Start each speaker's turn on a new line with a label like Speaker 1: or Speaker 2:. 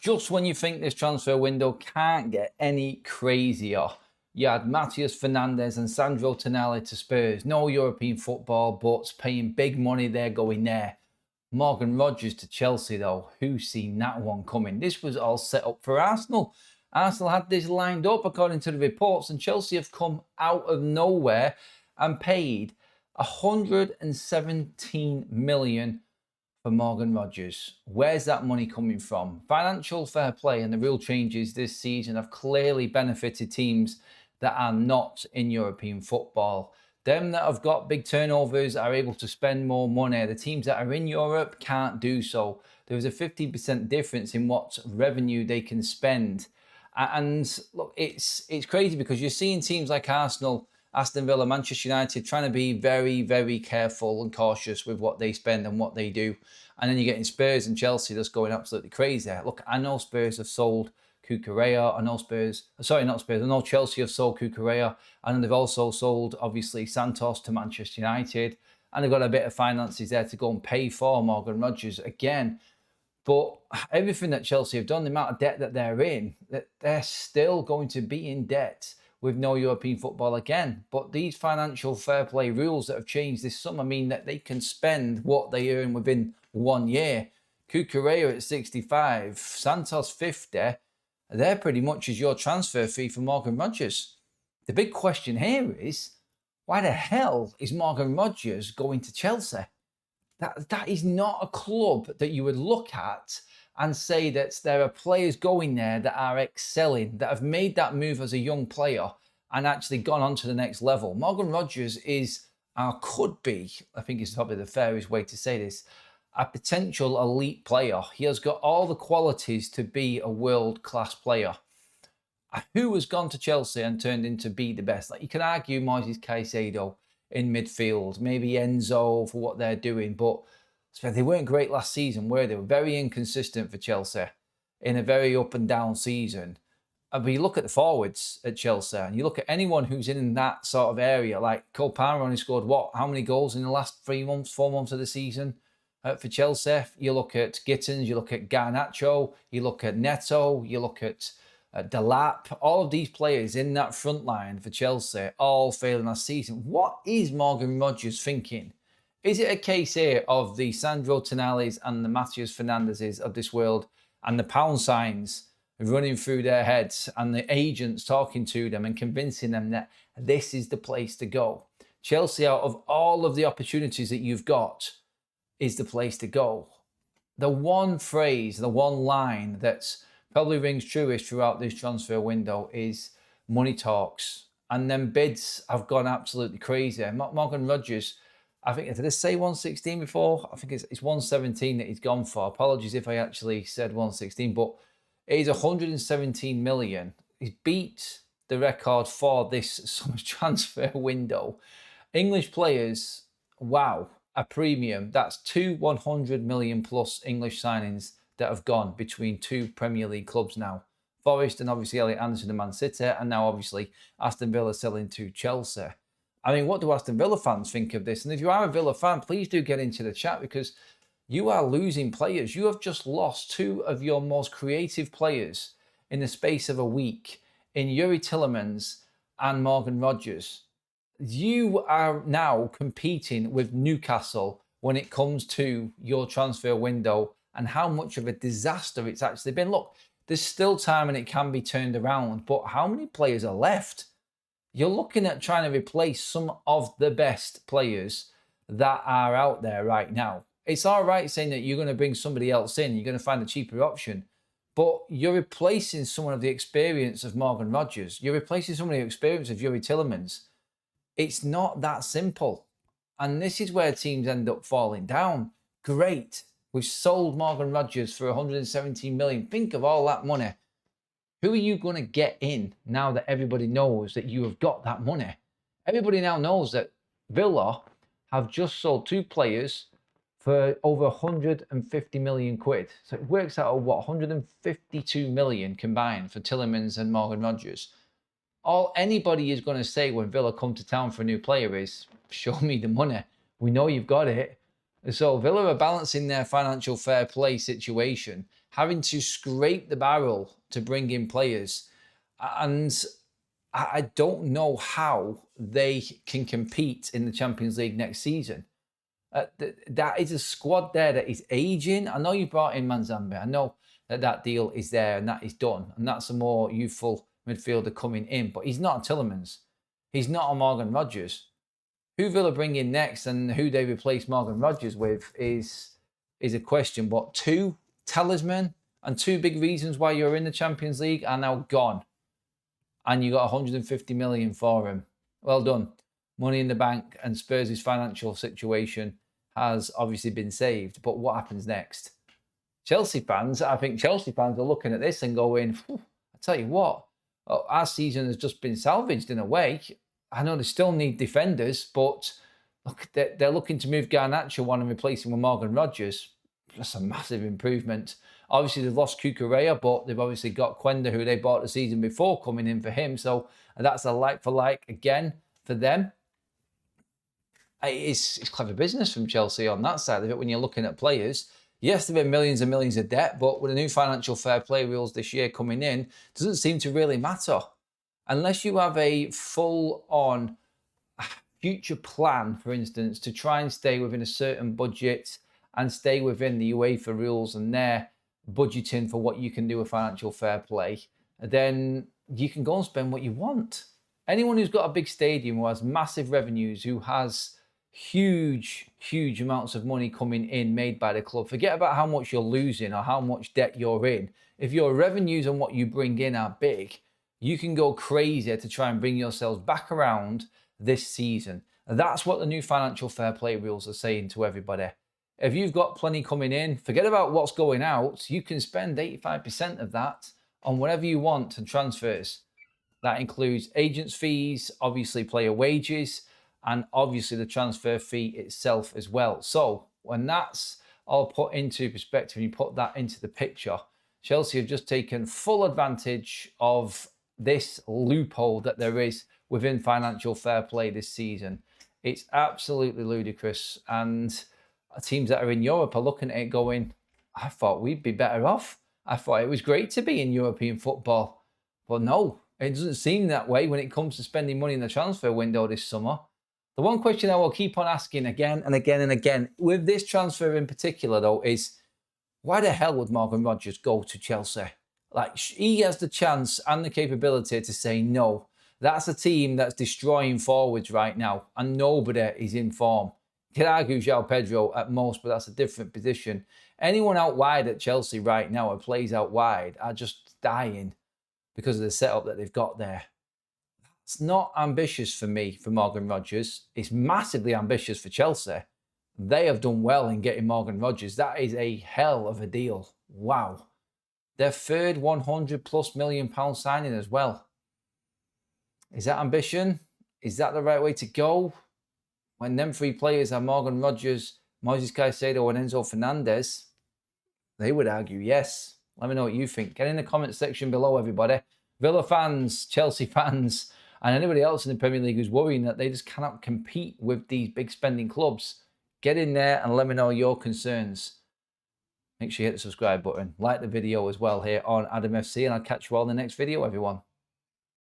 Speaker 1: Just when you think this transfer window can't get any crazier, you had Matheus Fernandes and Sandro Tonali to Spurs. No European football, but paying big money there going there. Morgan Rogers to Chelsea, though. Who's seen that one coming? This was all set up for Arsenal. Arsenal had this lined up according to the reports, and Chelsea have come out of nowhere and paid 117 million for Morgan Rogers. Where's that money coming from? Financial fair play and the real changes this season have clearly benefited teams that are not in European football. Them that have got big turnovers are able to spend more money. The teams that are in Europe can't do so. There is a 15% difference in what revenue they can spend. And look, it's crazy because you're seeing teams like Arsenal, Aston Villa, Manchester United trying to be very, very careful and cautious with what they spend and what they do. And then you're getting Spurs and Chelsea that's going absolutely crazy. Look, I know Spurs have sold Cucurella. I know I know Chelsea have sold Cucurella. And then they've also sold, obviously, Santos to Manchester United. And they've got a bit of finances there to go and pay for Morgan Rogers again. But everything that Chelsea have done, the amount of debt that they're in, that they're still going to be in debt with no European football again. But these financial fair play rules that have changed this summer mean that they can spend what they earn within 1 year. Cucurella at 65, Santos 50, they're pretty much as your transfer fee for Morgan Rogers. The big question here is, why the hell is Morgan Rogers going to Chelsea? That is not a club that you would look at and say that there are players going there that are excelling, that have made that move as a young player and actually gone on to the next level. Morgan Rogers is, or could be, I think is probably the fairest way to say this, a potential elite player. He has got all the qualities to be a world-class player. Who has gone to Chelsea and turned into be the best? Like, you can argue Moises Caicedo in midfield, maybe Enzo for what they're doing, but they weren't great last season, were they? They were very inconsistent for Chelsea in a very up and down season. But you look at the forwards at Chelsea and you look at anyone who's in that sort of area, like Cole Palmer only scored how many goals in the last 4 months of the season for Chelsea? You look at Gittins, you look at Garnacho, you look at Neto, you look at Delap, all of these players in that front line for Chelsea, all failing last season. What is Morgan Rogers thinking? Is it a case here of the Sandro Tonalis and the Matheus Fernandeses of this world and the pound signs running through their heads and the agents talking to them and convincing them that this is the place to go? Chelsea, out of all of the opportunities that you've got, is the place to go. The one phrase, the one line that's probably rings truest throughout this transfer window is money talks. And then bids have gone absolutely crazy. Morgan Rogers, I think, did I say 116 before? I think it's 117 that he's gone for. Apologies if I actually said 116, but it is 117 million. He's beat the record for this summer's transfer window. English players, wow, a premium. That's 100 million plus English signings that have gone between 2 Premier League clubs now. Forest and obviously Elliot Anderson and Man City, and now obviously Aston Villa selling to Chelsea. I mean, what do Aston Villa fans think of this? And if you are a Villa fan, please do get into the chat, because you are losing players. You have just lost 2 of your most creative players in the space of a week in Yuri Tillemans and Morgan Rogers. You are now competing with Newcastle when it comes to your transfer window and how much of a disaster it's actually been. Look, there's still time and it can be turned around, but how many players are left? You're looking at trying to replace some of the best players that are out there right now. It's all right saying that you're going to bring somebody else in, you're going to find a cheaper option, but you're replacing someone of the experience of Morgan Rogers. You're replacing someone of the experience of Yuri Tillemans. It's not that simple. And this is where teams end up falling down. Great. We've sold Morgan Rogers for 117 million. Think of all that money. Who are you going to get in now that everybody knows that you have got that money? Everybody now knows that Villa have just sold 2 players for over 150 million quid. So it works out at what, 152 million combined for Tillemans and Morgan Rogers. All anybody is going to say when Villa come to town for a new player is, show me the money. We know you've got it. So Villa are balancing their financial fair play situation having to scrape the barrel to bring in players. And I don't know how they can compete in the Champions League next season. That is a squad there that is aging. I know you brought in Manzambe. I know that deal is there and that is done. And that's a more youthful midfielder coming in. But he's not a Tillemans. He's not a Morgan Rogers. Who Villa bring in next and who they replace Morgan Rogers with is a question. But 2 talisman and 2 big reasons why you're in the Champions League are now gone. And you got 150 million for him. Well done. Money in the bank, and Spurs' financial situation has obviously been saved. But what happens next? Chelsea fans, I think Chelsea fans are looking at this and going, I tell you what, our season has just been salvaged in a way. I know they still need defenders, but look, they're looking to move Garnacho on and replace him with Morgan Rogers. That's a massive improvement. Obviously, they've lost Cucurella, but they've obviously got Quenda, who they bought the season before, coming in for him. So that's a like for like again for them. It's clever business from Chelsea on that side of it when you're looking at players. Yes, there are millions and millions of debt, but with the new financial fair play rules this year coming in, it doesn't seem to really matter. Unless you have a full-on future plan, for instance, to try and stay within a certain budget and stay within the UEFA rules and their budgeting for what you can do with financial fair play, then you can go and spend what you want. Anyone who's got a big stadium, who has massive revenues, who has huge amounts of money coming in made by the club, forget about how much you're losing or how much debt you're in. If your revenues and what you bring in are big, you can go crazy to try and bring yourselves back around this season. And that's what the new financial fair play rules are saying to everybody. If you've got plenty coming in, forget about what's going out. You can spend 85% of that on whatever you want and transfers. That includes agents' fees, obviously player wages, and obviously the transfer fee itself as well. So when that's all put into perspective and you put that into the picture, Chelsea have just taken full advantage of this loophole that there is within financial fair play this season. It's absolutely ludicrous. And teams that are in Europe are looking at it going, I thought we'd be better off. I thought it was great to be in European football. But no, it doesn't seem that way when it comes to spending money in the transfer window this summer. The one question I will keep on asking again and again and again, with this transfer in particular though, is why the hell would Morgan Rogers go to Chelsea? Like, he has the chance and the capability to say no. That's a team that's destroying forwards right now, and nobody is in form. You could argue João Pedro at most, but that's a different position. Anyone out wide at Chelsea right now, or plays out wide, are just dying because of the setup that they've got there. It's not ambitious for me, for Morgan Rogers. It's massively ambitious for Chelsea. They have done well in getting Morgan Rogers. That is a hell of a deal. Wow. Their third £100+ million signing as well. Is that ambition? Is that the right way to go? When them 3 players are Morgan Rogers, Moises Caicedo and Enzo Fernandez, they would argue yes. Let me know what you think. Get in the comment section below, everybody. Villa fans, Chelsea fans, and anybody else in the Premier League who's worrying that they just cannot compete with these big spending clubs. Get in there and let me know your concerns. Make sure you hit the subscribe button. Like the video as well here on Adam FC, and I'll catch you all in the next video, everyone.